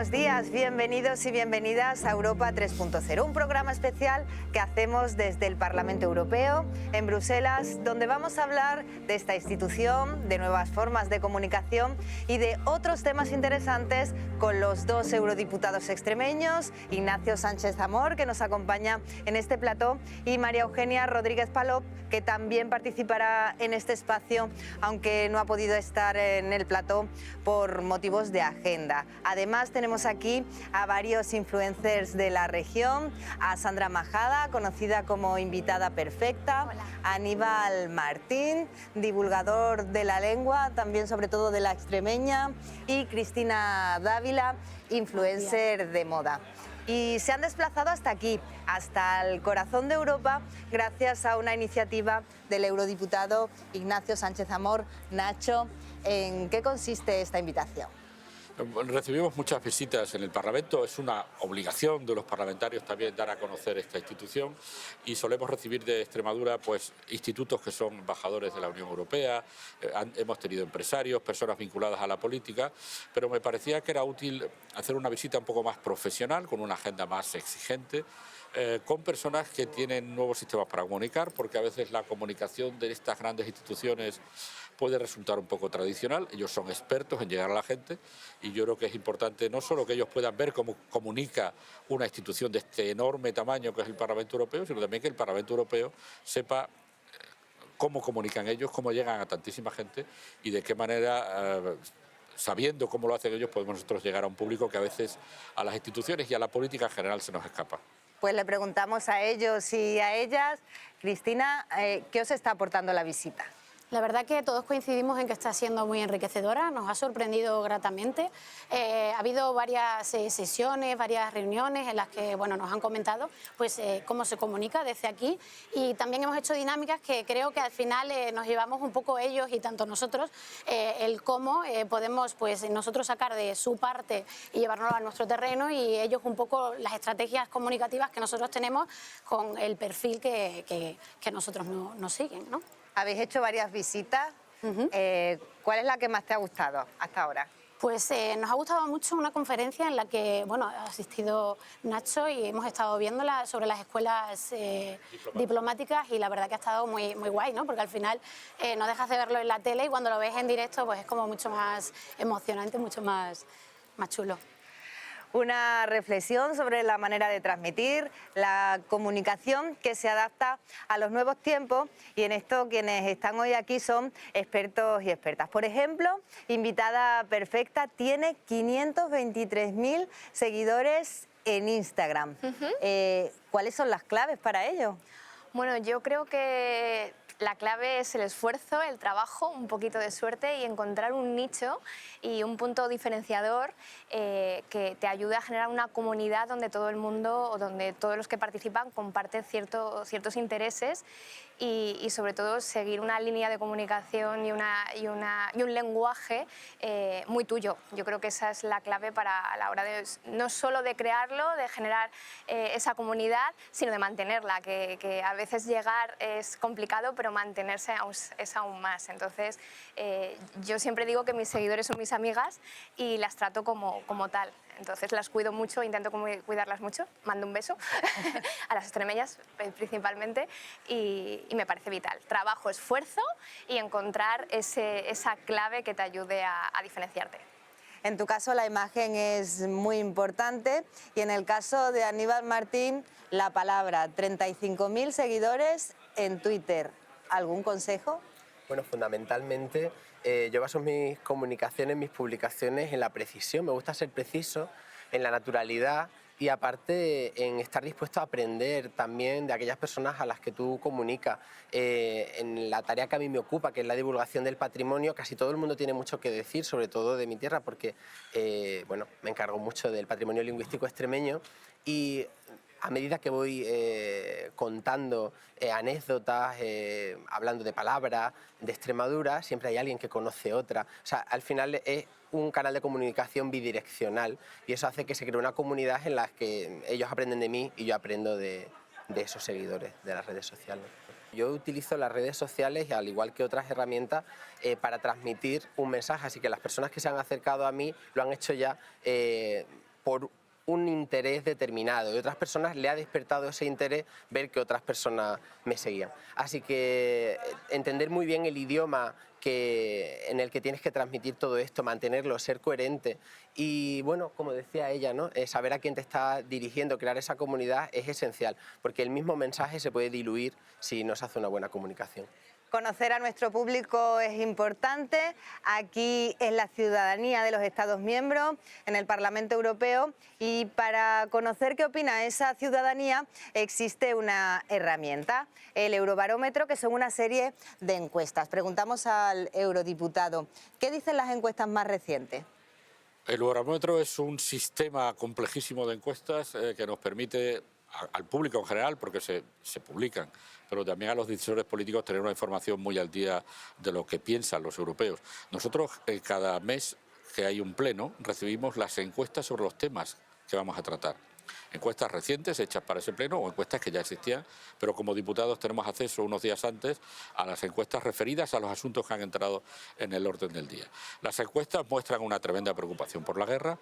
buenos días, bienvenidos y bienvenidas a Europa 3.0, un programa especial que hacemos desde el Parlamento Europeo en Bruselas, donde vamos a hablar de esta institución, de nuevas formas de comunicación y de otros temas interesantes con los dos eurodiputados extremeños, Ignacio Sánchez Amor, que nos acompaña en este plató, y María Eugenia Rodríguez Palop, que también participará en este espacio, aunque no ha podido estar en el plató por motivos de agenda. Además, tenemos aquí a varios influencers de la región, a Sandra Majada, conocida como invitada perfecta, Hola. a Aníbal Martín, divulgador de la lengua, también sobre todo de la extremeña, y Cristina Dávila, influencer de moda. Y se han desplazado hasta aquí, hasta el corazón de Europa, gracias a una iniciativa del eurodiputado Ignacio Sánchez Amor. Nacho, ¿en qué consiste esta invitación? Recibimos muchas visitas en el Parlamento, es una obligación de los parlamentarios también dar a conocer esta institución, y solemos recibir de Extremadura pues institutos que son embajadores de la Unión Europea, hemos tenido empresarios, personas vinculadas a la política, pero me parecía que era útil hacer una visita un poco más profesional, con una agenda más exigente, con personas que tienen nuevos sistemas para comunicar, porque a veces la comunicación de estas grandes instituciones puede resultar un poco tradicional. Ellos son expertos en llegar a la gente, y yo creo que es importante no solo que ellos puedan ver cómo comunica una institución de este enorme tamaño que es el Parlamento Europeo, sino también que el Parlamento Europeo sepa cómo comunican ellos, cómo llegan a tantísima gente y de qué manera, sabiendo cómo lo hacen ellos, podemos nosotros llegar a un público que a veces a las instituciones y a la política en general se nos escapa. Pues le preguntamos a ellos y a ellas. Cristina, ¿qué os está aportando la visita? La verdad que todos coincidimos en que está siendo muy enriquecedora, nos ha sorprendido gratamente. Ha habido varias sesiones, varias reuniones en las que nos han comentado cómo se comunica desde aquí, y también hemos hecho dinámicas que creo que al final nos llevamos un poco ellos y tanto nosotros, el cómo podemos nosotros sacar de su parte y llevárnoslo a nuestro terreno, y ellos un poco las estrategias comunicativas que nosotros tenemos con el perfil que nosotros nos siguen, ¿no? Habéis hecho varias visitas. ¿Cuál es la que más te ha gustado hasta ahora? Pues nos ha gustado mucho una conferencia en la que ha asistido Nacho, y hemos estado viéndola sobre las escuelas diplomáticas, y la verdad que ha estado muy, muy guay, ¿no? Porque al final no dejas de verlo en la tele, y cuando lo ves en directo pues es como mucho más emocionante, mucho más chulo. Una reflexión sobre la manera de transmitir, la comunicación que se adapta a los nuevos tiempos, y en esto quienes están hoy aquí son expertos y expertas. Por ejemplo, invitada perfecta tiene 523.000 seguidores en Instagram. ¿Cuáles son las claves para ello? Bueno, yo creo que la clave es el esfuerzo, el trabajo, un poquito de suerte y encontrar un nicho y un punto diferenciador que te ayude a generar una comunidad donde todo el mundo o donde todos los que participan comparten ciertos intereses y sobre todo seguir una línea de comunicación y un lenguaje muy tuyo. Yo creo que esa es la clave para la hora de no solo de crearlo, de generar esa comunidad, sino de mantenerla, que a veces llegar es complicado, pero mantenerse es aún más. Entonces, yo siempre digo que mis seguidores son mis amigas y las trato como tal. Entonces las cuido mucho, intento cuidarlas mucho, mando un beso a las extremeñas principalmente, y me parece vital. Trabajo, esfuerzo y encontrar esa clave que te ayude a diferenciarte. En tu caso la imagen es muy importante, y en el caso de Aníbal Martín, la palabra. 35.000 seguidores en Twitter. ¿Algún consejo? Bueno, fundamentalmente yo baso mis comunicaciones, mis publicaciones en la precisión. Me gusta ser preciso, en la naturalidad, y aparte en estar dispuesto a aprender también de aquellas personas a las que tú comunicas. En la tarea que a mí me ocupa, que es la divulgación del patrimonio, casi todo el mundo tiene mucho que decir, sobre todo de mi tierra, porque me encargo mucho del patrimonio lingüístico extremeño, y a medida que voy contando anécdotas, hablando de palabras de Extremadura, siempre hay alguien que conoce otra. O sea, al final es un canal de comunicación bidireccional, y eso hace que se cree una comunidad en la que ellos aprenden de mí y yo aprendo de esos seguidores de las redes sociales. Yo utilizo las redes sociales, al igual que otras herramientas, para transmitir un mensaje, así que las personas que se han acercado a mí lo han hecho ya por un interés determinado, y otras personas le ha despertado ese interés ver que otras personas me seguían. Así que entender muy bien el idioma en el que tienes que transmitir todo esto, mantenerlo, ser coherente y, bueno, como decía ella, ¿no? Saber a quién te está dirigiendo, crear esa comunidad es esencial, porque el mismo mensaje se puede diluir si no se hace una buena comunicación. Conocer a nuestro público es importante. Aquí es la ciudadanía de los Estados miembros, en el Parlamento Europeo, y para conocer qué opina esa ciudadanía existe una herramienta, el Eurobarómetro, que son una serie de encuestas. Preguntamos al eurodiputado, ¿qué dicen las encuestas más recientes? El Eurobarómetro es un sistema complejísimo de encuestas que nos permite al público en general, porque se publican, pero también a los decisores políticos tener una información muy al día de lo que piensan los europeos. Nosotros cada mes que hay un pleno recibimos las encuestas sobre los temas que vamos a tratar. Encuestas recientes hechas para ese pleno o encuestas que ya existían, pero como diputados tenemos acceso unos días antes a las encuestas referidas a los asuntos que han entrado en el orden del día. Las encuestas muestran una tremenda preocupación por la guerra.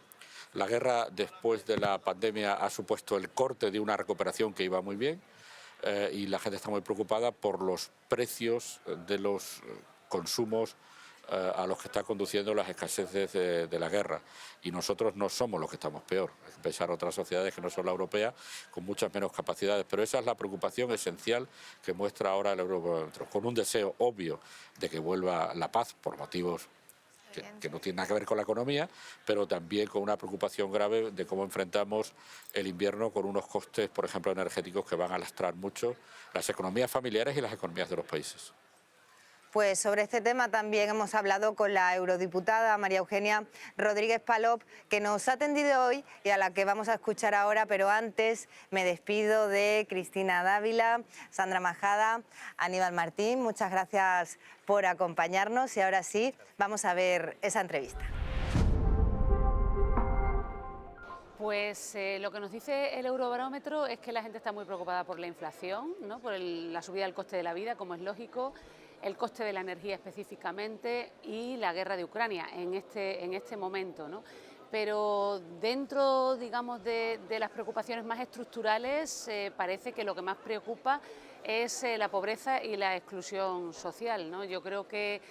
La guerra después de la pandemia ha supuesto el corte de una recuperación que iba muy bien y la gente está muy preocupada por los precios de los consumos a los que está conduciendo las escaseces de la guerra. Y nosotros no somos los que estamos peor, a pesar de otras sociedades que no son la europea, con muchas menos capacidades. Pero esa es la preocupación esencial que muestra ahora el Eurobarómetro, con un deseo obvio de que vuelva la paz por motivos que no tiene nada que ver con la economía, pero también con una preocupación grave de cómo enfrentamos el invierno con unos costes, por ejemplo, energéticos que van a lastrar mucho las economías familiares y las economías de los países. Pues sobre este tema también hemos hablado con la eurodiputada María Eugenia Rodríguez Palop, que nos ha atendido hoy y a la que vamos a escuchar ahora, pero antes me despido de Cristina Dávila, Sandra Majada, Aníbal Martín. Muchas gracias por acompañarnos y ahora sí, vamos a ver esa entrevista. Pues lo que nos dice el Eurobarómetro es que la gente está muy preocupada por la inflación, ¿no? Por la subida del coste de la vida, como es lógico, el coste de la energía específicamente y la guerra de Ucrania en este momento, ¿no? Pero dentro, digamos, de las preocupaciones más estructurales, parece que lo que más preocupa es la pobreza y la exclusión social, ¿no? Yo creo que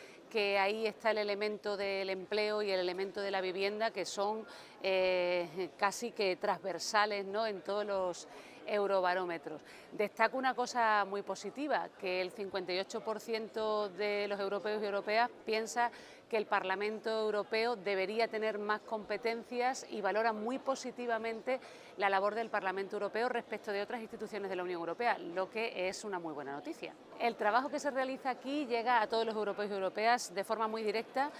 ahí está el elemento del empleo y el elemento de la vivienda, que son casi que transversales, ¿no?, en todos los eurobarómetros. Destaco una cosa muy positiva, que el 58% de los europeos y europeas piensa que el Parlamento Europeo debería tener más competencias y valora muy positivamente la labor del Parlamento Europeo respecto de otras instituciones de la Unión Europea, lo que es una muy buena noticia. El trabajo que se realiza aquí llega a todos los europeos y europeas de forma muy directa,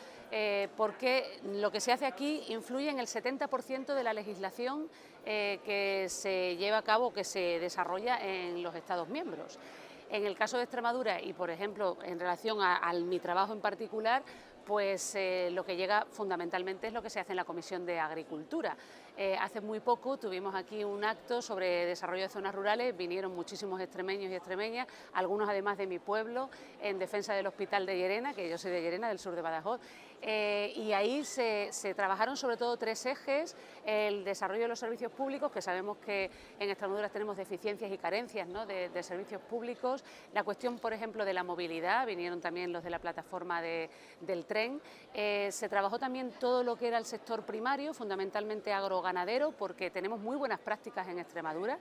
porque lo que se hace aquí influye en el 70% de la legislación que se lleva a cabo, que se desarrolla en los Estados miembros. En el caso de Extremadura y, por ejemplo, en relación a mi trabajo en particular, pues lo que llega fundamentalmente es lo que se hace en la Comisión de Agricultura. Hace muy poco tuvimos aquí un acto sobre desarrollo de zonas rurales, vinieron muchísimos extremeños y extremeñas, algunos además de mi pueblo, en defensa del Hospital de Llerena, que yo soy de Llerena, del sur de Badajoz, y ahí se trabajaron sobre todo tres ejes: el desarrollo de los servicios públicos, que sabemos que en Extremadura tenemos deficiencias y carencias, ¿no?, de servicios públicos, la cuestión, por ejemplo, de la movilidad, vinieron también los de la plataforma del tren, se trabajó también todo lo que era el sector primario, fundamentalmente agroganadero, porque tenemos muy buenas prácticas en Extremadura,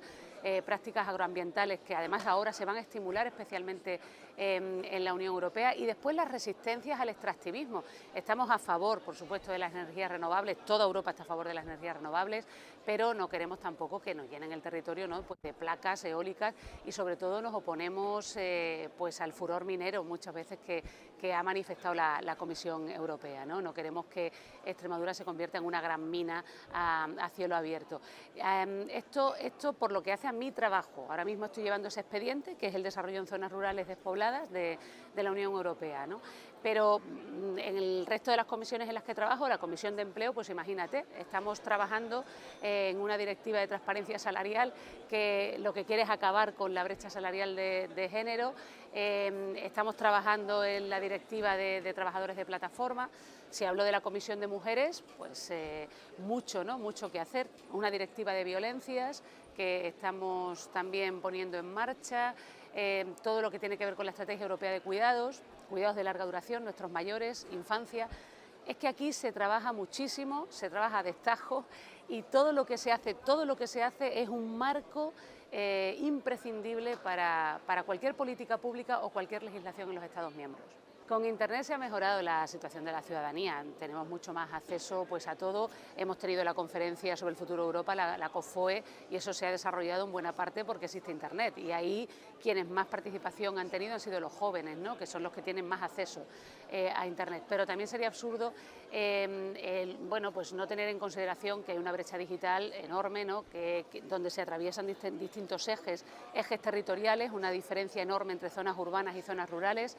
prácticas agroambientales que además ahora se van a estimular especialmente en la Unión Europea, y después las resistencias al extractivismo. Estamos a favor, por supuesto, de las energías renovables, toda Europa está a favor de las energías renovables, pero no queremos tampoco que nos llenen el territorio, ¿no?, pues de placas eólicas, y sobre todo nos oponemos pues al furor minero muchas veces que ha manifestado la Comisión Europea, ¿no? No queremos que Extremadura se convierta en una gran mina a cielo abierto. Esto por lo que hace a mi trabajo. Ahora mismo estoy llevando ese expediente, que es el desarrollo en zonas rurales despobladas de la Unión Europea, ¿no? Pero en el resto de las comisiones en las que trabajo, la Comisión de Empleo, pues imagínate, estamos trabajando en una directiva de transparencia salarial que lo que quiere es acabar con la brecha salarial de género, estamos trabajando en la directiva de trabajadores de plataforma. Si hablo de la Comisión de Mujeres, pues mucho, ¿no? Mucho que hacer. Una directiva de violencias que estamos también poniendo en marcha, todo lo que tiene que ver con la Estrategia Europea de Cuidados, cuidados de larga duración, nuestros mayores, infancia. Es que aquí se trabaja muchísimo, se trabaja a destajo y todo lo que se hace es un marco imprescindible para cualquier política pública o cualquier legislación en los Estados miembros. Con Internet se ha mejorado la situación de la ciudadanía, tenemos mucho más acceso pues, a todo. Hemos tenido la conferencia sobre el futuro de Europa, la COFOE, y eso se ha desarrollado en buena parte porque existe Internet. Y ahí quienes más participación han tenido han sido los jóvenes, ¿no? Que son los que tienen más acceso a Internet. Pero también sería absurdo pues no tener en consideración que hay una brecha digital enorme, ¿no? Donde se atraviesan distintos ejes territoriales, una diferencia enorme entre zonas urbanas y zonas rurales,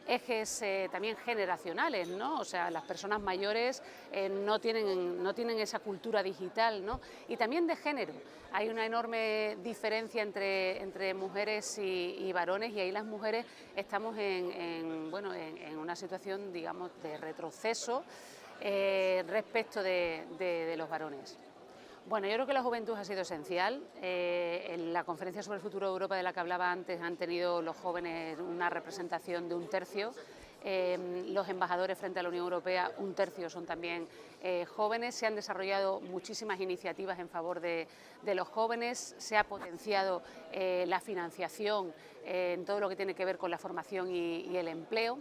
ejes también generacionales, ¿no? O sea, las personas mayores no tienen esa cultura digital, ¿no? Y también de género. Hay una enorme diferencia entre mujeres y varones, y ahí las mujeres estamos en una situación, digamos, de retroceso respecto de los varones. Bueno, yo creo que la juventud ha sido esencial. En la conferencia sobre el futuro de Europa de la que hablaba antes han tenido los jóvenes una representación de 1/3. Los embajadores frente a la Unión Europea, 1/3 son también jóvenes. Se han desarrollado muchísimas iniciativas en favor de los jóvenes. Se ha potenciado la financiación en todo lo que tiene que ver con la formación y el empleo.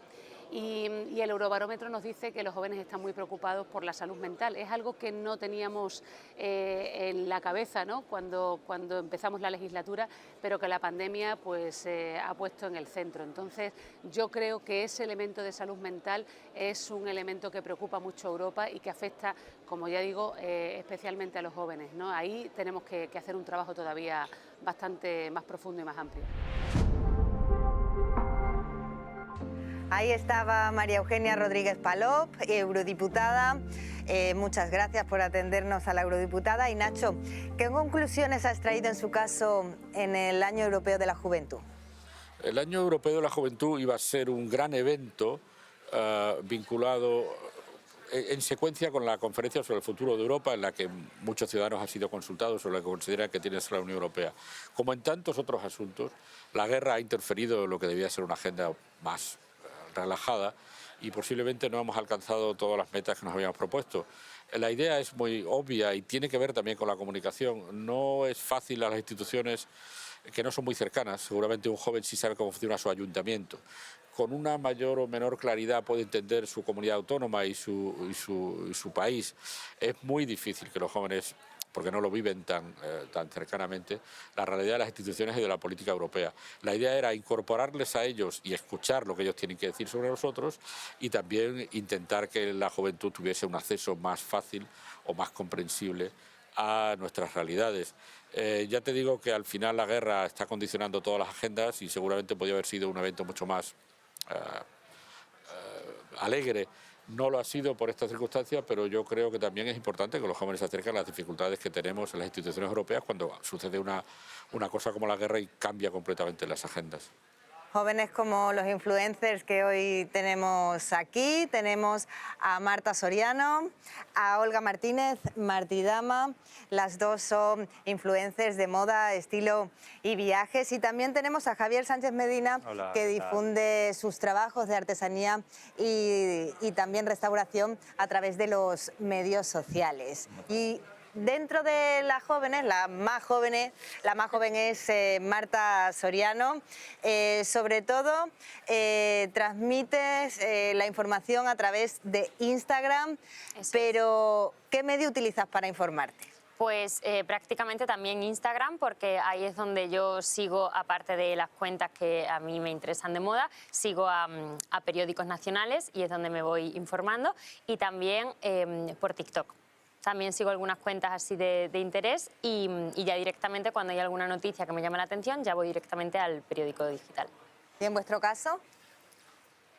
Y el Eurobarómetro nos dice que los jóvenes están muy preocupados por la salud mental. Es algo que no teníamos en la cabeza, ¿no? cuando empezamos la legislatura, pero que la pandemia pues, ha puesto en el centro. Entonces, yo creo que ese elemento de salud mental es un elemento que preocupa mucho a Europa y que afecta, como ya digo, especialmente a los jóvenes, ¿no? Ahí tenemos que hacer un trabajo todavía bastante más profundo y más amplio. Ahí estaba María Eugenia Rodríguez Palop, eurodiputada. Muchas gracias por atendernos a la eurodiputada. Y Nacho, ¿qué conclusiones ha extraído en su caso en el Año Europeo de la Juventud? El Año Europeo de la Juventud iba a ser un gran evento vinculado en secuencia con la Conferencia sobre el futuro de Europa, en la que muchos ciudadanos han sido consultados sobre lo que consideran que tiene que ser la Unión Europea. Como en tantos otros asuntos, la guerra ha interferido en lo que debía ser una agenda más relajada y posiblemente no hemos alcanzado todas las metas que nos habíamos propuesto. La idea es muy obvia y tiene que ver también con la comunicación. No es fácil a las instituciones que no son muy cercanas. Seguramente un joven sí sabe cómo funciona su ayuntamiento. Con una mayor o menor claridad puede entender su comunidad autónoma y su país. Es muy difícil que los jóvenes, porque no lo viven tan cercanamente, la realidad de las instituciones y de la política europea. La idea era incorporarles a ellos y escuchar lo que ellos tienen que decir sobre nosotros, y también intentar que la juventud tuviese un acceso más fácil o más comprensible a nuestras realidades. Ya te digo que al final la guerra está condicionando todas las agendas y seguramente podría haber sido un evento mucho más alegre. No lo ha sido por estas circunstancias, pero yo creo que también es importante que los jóvenes se acerquen a las dificultades que tenemos en las instituciones europeas cuando sucede una cosa como la guerra y cambia completamente las agendas. Jóvenes como los influencers que hoy tenemos aquí. Tenemos a Marta Soriano, a Olga Martínez, Martidama. Las dos son influencers de moda, estilo y viajes. Y también tenemos a Javier Sánchez Medina, Hola, que difunde sus trabajos de artesanía y también restauración a través de los medios sociales. Y dentro de las jóvenes, la más joven es Marta Soriano. Sobre todo, transmites la información a través de Instagram, pero ¿qué medio utilizas para informarte? Pues prácticamente también Instagram, porque ahí es donde yo sigo, aparte de las cuentas que a mí me interesan de moda, sigo a periódicos nacionales y es donde me voy informando, y también por TikTok. También sigo algunas cuentas así de interés y ya directamente cuando hay alguna noticia que me llama la atención ya voy directamente al periódico digital. ¿Y en vuestro caso?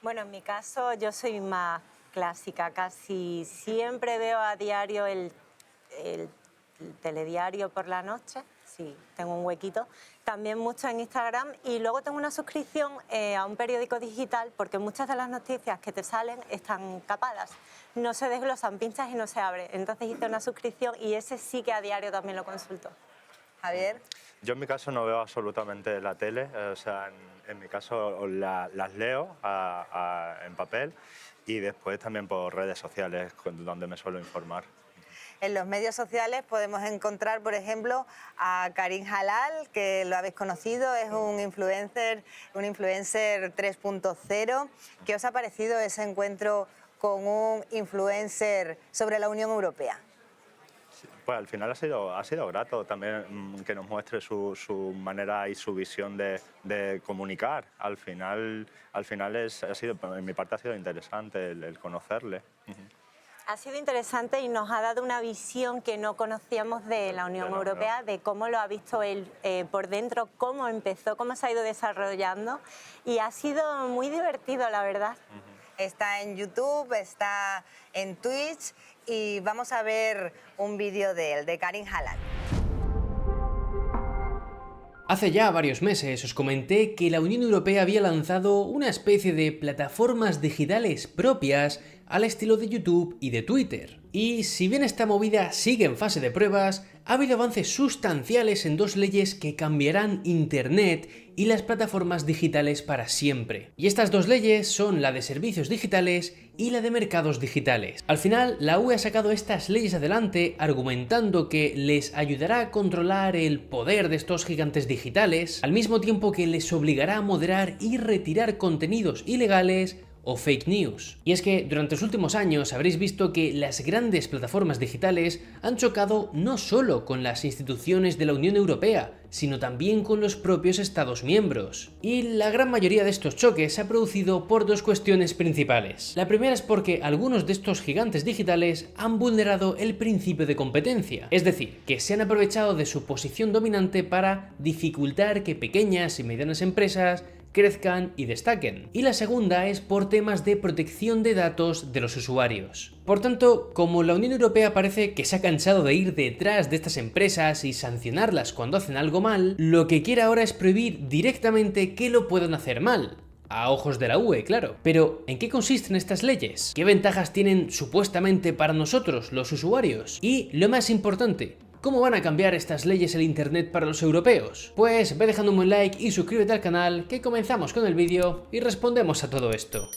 Bueno, en mi caso yo soy más clásica, casi siempre veo a diario el telediario por la noche, si tengo un huequito. También mucho en Instagram y luego tengo una suscripción a un periódico digital porque muchas de las noticias que te salen están capadas, no se desglosan, pinchas y no se abre. Entonces hice una suscripción y ese sí que a diario también lo consulto. Javier. Yo en mi caso no veo absolutamente la tele, o sea, en mi caso las leo en papel y después también por redes sociales donde me suelo informar. En los medios sociales podemos encontrar, por ejemplo, a Karim Halal, que lo habéis conocido, es un influencer 3.0. ¿Qué os ha parecido ese encuentro con un influencer sobre la Unión Europea? Pues al final ha sido grato también que nos muestre su manera y su visión de comunicar. Al final en mi parte ha sido interesante el conocerle. Ha sido interesante y nos ha dado una visión que no conocíamos de la Unión Europea, de cómo lo ha visto él por dentro, cómo empezó, cómo se ha ido desarrollando y ha sido muy divertido, la verdad. Está en YouTube, está en Twitch y vamos a ver un vídeo de él, de Karim Halal. Hace ya varios meses os comenté que la Unión Europea había lanzado una especie de plataformas digitales propias al estilo de YouTube y de Twitter. Y si bien esta movida sigue en fase de pruebas, ha habido avances sustanciales en dos leyes que cambiarán Internet y las plataformas digitales para siempre. Y estas dos leyes son la de servicios digitales y la de mercados digitales. Al final, la UE ha sacado estas leyes adelante argumentando que les ayudará a controlar el poder de estos gigantes digitales, al mismo tiempo que les obligará a moderar y retirar contenidos ilegales o fake news. Y es que durante los últimos años habréis visto que las grandes plataformas digitales han chocado no solo con las instituciones de la Unión Europea, sino también con los propios Estados miembros. Y la gran mayoría de estos choques se ha producido por dos cuestiones principales. La primera es porque algunos de estos gigantes digitales han vulnerado el principio de competencia, es decir, que se han aprovechado de su posición dominante para dificultar que pequeñas y medianas empresas crezcan y destaquen. Y la segunda es por temas de protección de datos de los usuarios. Por tanto, como la Unión Europea parece que se ha cansado de ir detrás de estas empresas y sancionarlas cuando hacen algo mal, lo que quiere ahora es prohibir directamente que lo puedan hacer mal. A ojos de la UE, claro. Pero, ¿en qué consisten estas leyes? ¿Qué ventajas tienen supuestamente para nosotros, los usuarios? Y, lo más importante, ¿cómo van a cambiar estas leyes el Internet para los europeos? Pues ve dejando un buen like y suscríbete al canal, que comenzamos con el vídeo y respondemos a todo esto.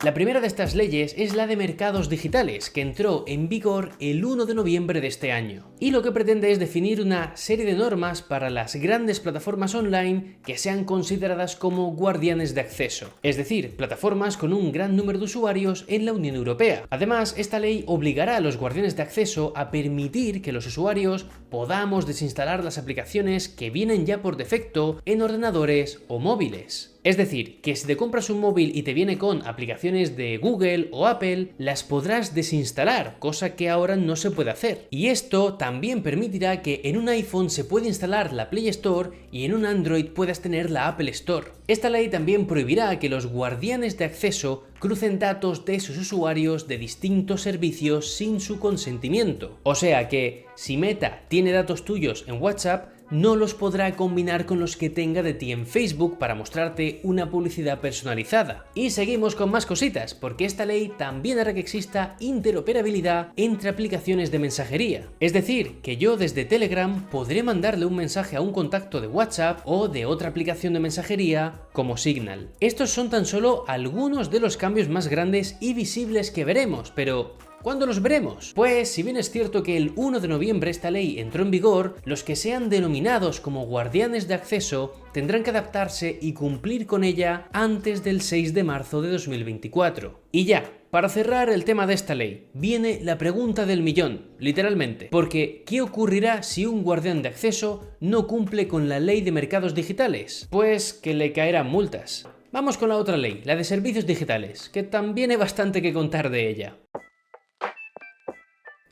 La primera de estas leyes es la de mercados digitales, que entró en vigor el 1 de noviembre de este año. Y lo que pretende es definir una serie de normas para las grandes plataformas online que sean consideradas como guardianes de acceso, es decir, plataformas con un gran número de usuarios en la Unión Europea. Además, esta ley obligará a los guardianes de acceso a permitir que los usuarios podamos desinstalar las aplicaciones que vienen ya por defecto en ordenadores o móviles. Es decir, que si te compras un móvil y te viene con aplicaciones de Google o Apple, las podrás desinstalar, cosa que ahora no se puede hacer. Y esto también permitirá que en un iPhone se pueda instalar la Play Store y en un Android puedas tener la Apple Store. Esta ley también prohibirá que los guardianes de acceso crucen datos de sus usuarios de distintos servicios sin su consentimiento. O sea que, si Meta tiene datos tuyos en WhatsApp, no los podrá combinar con los que tenga de ti en Facebook para mostrarte una publicidad personalizada. Y seguimos con más cositas, porque esta ley también hará que exista interoperabilidad entre aplicaciones de mensajería. Es decir, que yo desde Telegram podré mandarle un mensaje a un contacto de WhatsApp o de otra aplicación de mensajería como Signal. Estos son tan solo algunos de los cambios más grandes y visibles que veremos, pero ¿cuándo los veremos? Pues si bien es cierto que el 1 de noviembre esta ley entró en vigor, los que sean denominados como guardianes de acceso tendrán que adaptarse y cumplir con ella antes del 6 de marzo de 2024. Y ya, para cerrar el tema de esta ley, viene la pregunta del millón, literalmente. Porque, ¿qué ocurrirá si un guardián de acceso no cumple con la ley de mercados digitales? Pues que le caerán multas. Vamos con la otra ley, la de servicios digitales, que también hay bastante que contar de ella.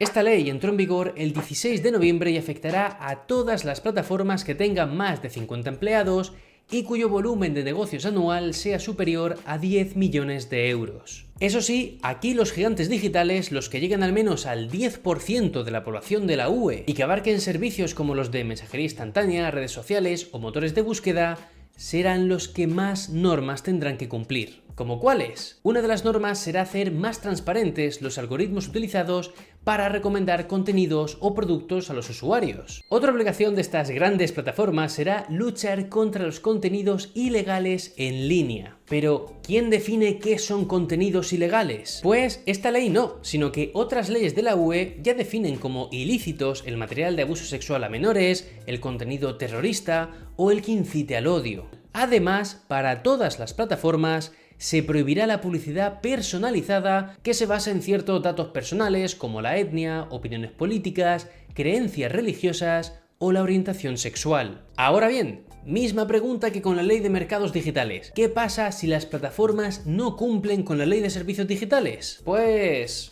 Esta ley entró en vigor el 16 de noviembre y afectará a todas las plataformas que tengan más de 50 empleados y cuyo volumen de negocios anual sea superior a 10 millones de euros. Eso sí, aquí los gigantes digitales, los que llegan al menos al 10% de la población de la UE y que abarquen servicios como los de mensajería instantánea, redes sociales o motores de búsqueda, serán los que más normas tendrán que cumplir. ¿Como cuáles? Una de las normas será hacer más transparentes los algoritmos utilizados para recomendar contenidos o productos a los usuarios. Otra obligación de estas grandes plataformas será luchar contra los contenidos ilegales en línea. Pero, ¿quién define qué son contenidos ilegales? Pues esta ley no, sino que otras leyes de la UE ya definen como ilícitos el material de abuso sexual a menores, el contenido terrorista o el que incite al odio. Además, para todas las plataformas, se prohibirá la publicidad personalizada que se basa en ciertos datos personales como la etnia, opiniones políticas, creencias religiosas o la orientación sexual. Ahora bien, misma pregunta que con la ley de mercados digitales. ¿Qué pasa si las plataformas no cumplen con la ley de servicios digitales? Pues...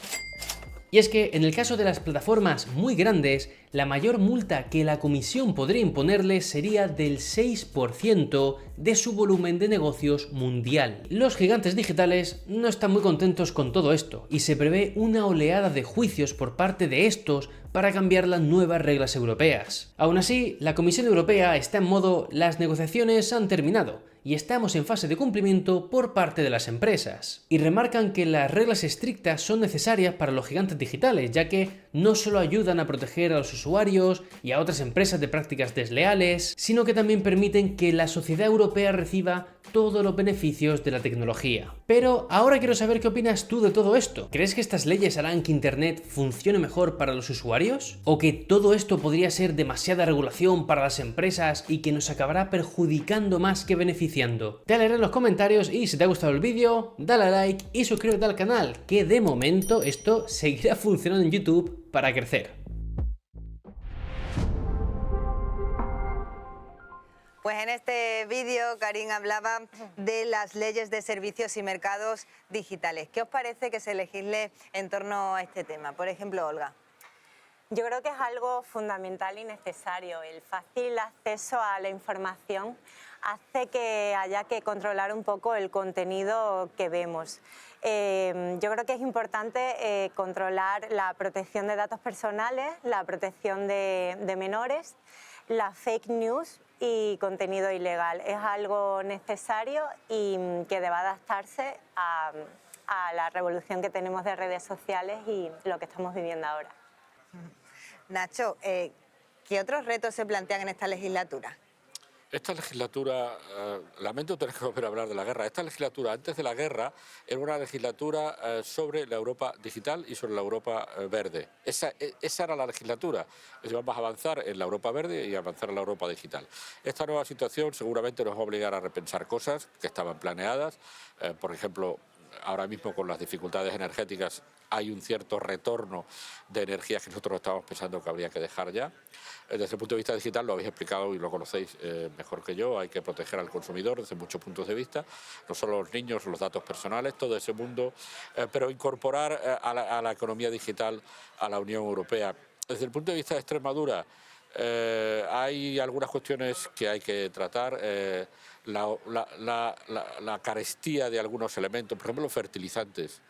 Y es que en el caso de las plataformas muy grandes, la mayor multa que la comisión podría imponerles sería del 6% de su volumen de negocios mundial. Los gigantes digitales no están muy contentos con todo esto y se prevé una oleada de juicios por parte de estos para cambiar las nuevas reglas europeas. Aún así, la Comisión Europea está en modo "las negociaciones han terminado" y estamos en fase de cumplimiento por parte de las empresas. Y remarcan que las reglas estrictas son necesarias para los gigantes digitales, ya que no solo ayudan a proteger a los usuarios y a otras empresas de prácticas desleales, sino que también permiten que la sociedad europea reciba todos los beneficios de la tecnología. Pero ahora quiero saber qué opinas tú de todo esto. ¿Crees que estas leyes harán que Internet funcione mejor para los usuarios? ¿O que todo esto podría ser demasiada regulación para las empresas y que nos acabará perjudicando más que beneficiando? Te leeré en los comentarios y si te ha gustado el vídeo, dale a like y suscríbete al canal, que de momento esto seguirá funcionando en YouTube para crecer. Pues en este vídeo Karin hablaba de las leyes de servicios y mercados digitales. ¿Qué os parece que se legisle en torno a este tema? Por ejemplo, Olga. Yo creo que es algo fundamental y necesario. El fácil acceso a la información hace que haya que controlar un poco el contenido que vemos. Yo creo que es importante controlar la protección de datos personales, la protección de menores, la fake news y contenido ilegal. Es algo necesario y que debe adaptarse a la revolución que tenemos de redes sociales y lo que estamos viviendo ahora. Nacho, ¿qué otros retos se plantean en esta legislatura? Esta legislatura, lamento tener que volver a hablar de la guerra, esta legislatura antes de la guerra era una legislatura sobre la Europa digital y sobre la Europa verde. Esa era la legislatura. Es decir, vamos a avanzar en la Europa verde y avanzar en la Europa digital. Esta nueva situación seguramente nos va a obligar a repensar cosas que estaban planeadas. Por ejemplo, ahora mismo con las dificultades energéticas hay un cierto retorno de energías que nosotros estábamos pensando que habría que dejar ya. Desde el punto de vista digital, lo habéis explicado y lo conocéis mejor que yo, hay que proteger al consumidor desde muchos puntos de vista, no solo los niños, los datos personales, todo ese mundo, pero incorporar a la economía digital a la Unión Europea. Desde el punto de vista de Extremadura, hay algunas cuestiones que hay que tratar, la carestía de algunos elementos, por ejemplo los fertilizantes.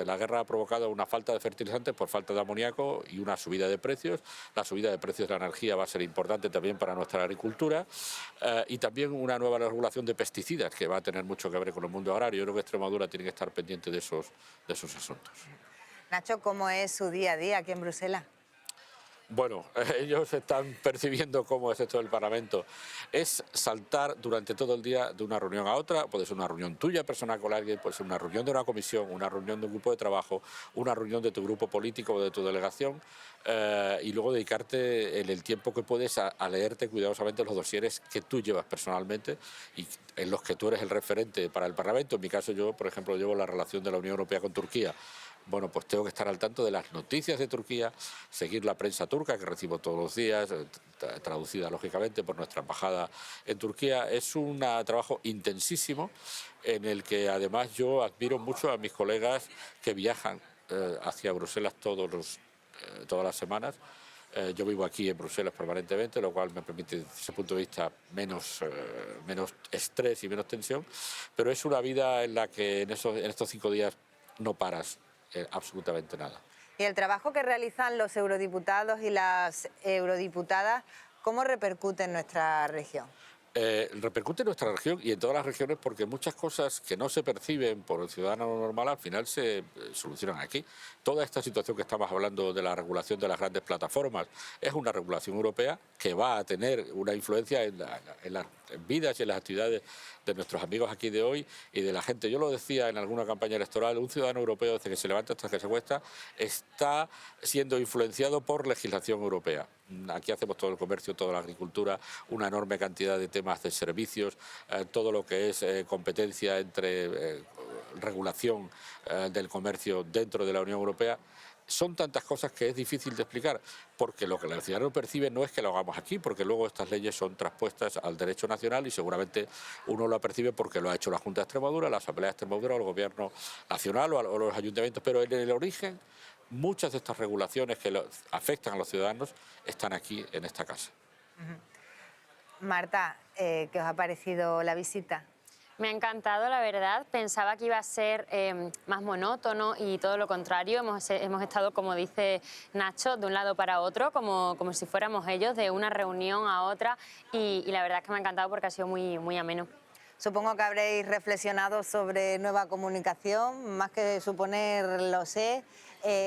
La guerra ha provocado una falta de fertilizantes por falta de amoníaco y una subida de precios. La subida de precios de la energía va a ser importante también para nuestra agricultura y también una nueva regulación de pesticidas que va a tener mucho que ver con el mundo agrario. Yo creo que Extremadura tiene que estar pendiente de esos asuntos. Nacho, ¿cómo es su día a día aquí en Bruselas? Bueno, ellos están percibiendo cómo es esto del Parlamento. Es saltar durante todo el día de una reunión a otra, puede ser una reunión tuya personal con alguien, puede ser una reunión de una comisión, una reunión de un grupo de trabajo, una reunión de tu grupo político o de tu delegación y luego dedicarte en el tiempo que puedes a leerte cuidadosamente los dosieres que tú llevas personalmente y en los que tú eres el referente para el Parlamento. En mi caso yo, por ejemplo, llevo la relación de la Unión Europea con Turquía. Bueno, pues tengo que estar al tanto de las noticias de Turquía, seguir la prensa turca que recibo todos los días, traducida lógicamente por nuestra embajada en Turquía. Es un trabajo intensísimo en el que además yo admiro mucho a mis colegas que viajan hacia Bruselas todas las semanas. Yo vivo aquí en Bruselas permanentemente, lo cual me permite, desde ese punto de vista, menos estrés y menos tensión, pero es una vida en la que en estos 5 días no paras absolutamente nada. Y el trabajo que realizan los eurodiputados y las eurodiputadas, ¿cómo repercute en nuestra región? Repercute en nuestra región y en todas las regiones, porque muchas cosas que no se perciben por el ciudadano normal al final se solucionan aquí. Toda esta situación que estamos hablando de la regulación de las grandes plataformas es una regulación europea que va a tener una influencia en las vidas y en las actividades de nuestros amigos aquí de hoy y de la gente. Yo lo decía en alguna campaña electoral, un ciudadano europeo desde que se levanta hasta que se acuesta está siendo influenciado por legislación europea. Aquí hacemos todo el comercio, toda la agricultura, una enorme cantidad de temas de servicios, todo lo que es competencia entre regulación del comercio dentro de la Unión Europea. Son tantas cosas que es difícil de explicar, porque lo que el ciudadano percibe no es que lo hagamos aquí, porque luego estas leyes son traspuestas al derecho nacional y seguramente uno lo percibe porque lo ha hecho la Junta de Extremadura, la Asamblea de Extremadura, o el Gobierno Nacional o los ayuntamientos, pero en el origen muchas de estas regulaciones que afectan a los ciudadanos están aquí en esta casa. Marta, ¿qué os ha parecido la visita? Me ha encantado, la verdad. Pensaba que iba a ser más monótono y todo lo contrario. Hemos estado, como dice Nacho, de un lado para otro, como si fuéramos ellos, de una reunión a otra. Y la verdad es que me ha encantado porque ha sido muy, muy ameno. Supongo que habréis reflexionado sobre nueva comunicación, más que suponer, lo sé.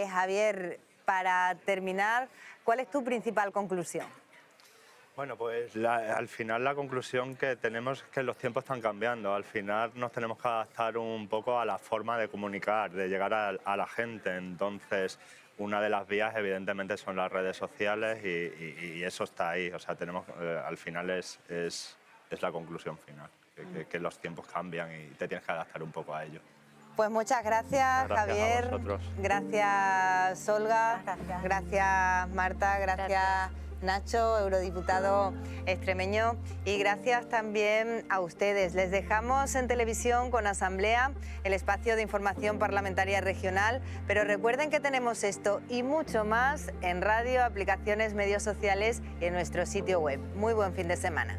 Javier, para terminar, ¿cuál es tu principal conclusión? Bueno, pues al final la conclusión que tenemos es que los tiempos están cambiando. Al final nos tenemos que adaptar un poco a la forma de comunicar, de llegar a la gente. Entonces, una de las vías evidentemente son las redes sociales y eso está ahí. O sea, tenemos, al final es la conclusión final, que los tiempos cambian y te tienes que adaptar un poco a ello. Pues muchas gracias, Javier. Gracias, Olga. Gracias, Marta. Gracias, Nacho, eurodiputado extremeño. Y gracias también a ustedes. Les dejamos en televisión con Asamblea, el espacio de información parlamentaria regional. Pero recuerden que tenemos esto y mucho más en radio, aplicaciones, medios sociales y en nuestro sitio web. Muy buen fin de semana.